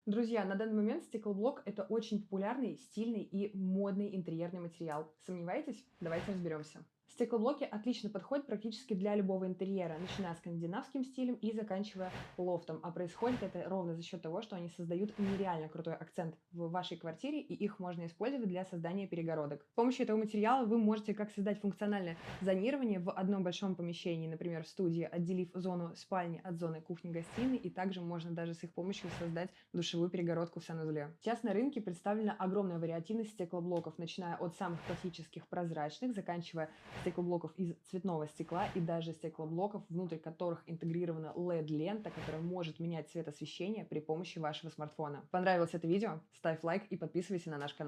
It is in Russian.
Друзья, на данный момент стеклоблок — это очень популярный, стильный и модный интерьерный материал. Сомневаетесь? Давайте разберемся. Стеклоблоки отлично подходят практически для любого интерьера, начиная с скандинавским стилем и заканчивая лофтом. А происходит это ровно за счет того, что они создают нереально крутой акцент в вашей квартире, и их можно использовать для создания перегородок. С помощью этого материала вы можете как создать функциональное зонирование в одном большом помещении, например, в студии, отделив зону спальни от зоны кухни-гостиной, и также можно даже с их помощью создать душевую перегородку в санузле. Сейчас на рынке представлена огромная вариативность стеклоблоков, начиная от самых классических прозрачных, заканчивая стеклоблоков из цветного стекла и даже стеклоблоков, внутрь которых интегрирована LED-лента, которая может менять цвет освещения при помощи вашего смартфона. Понравилось это видео? Ставь лайк и подписывайся на наш канал.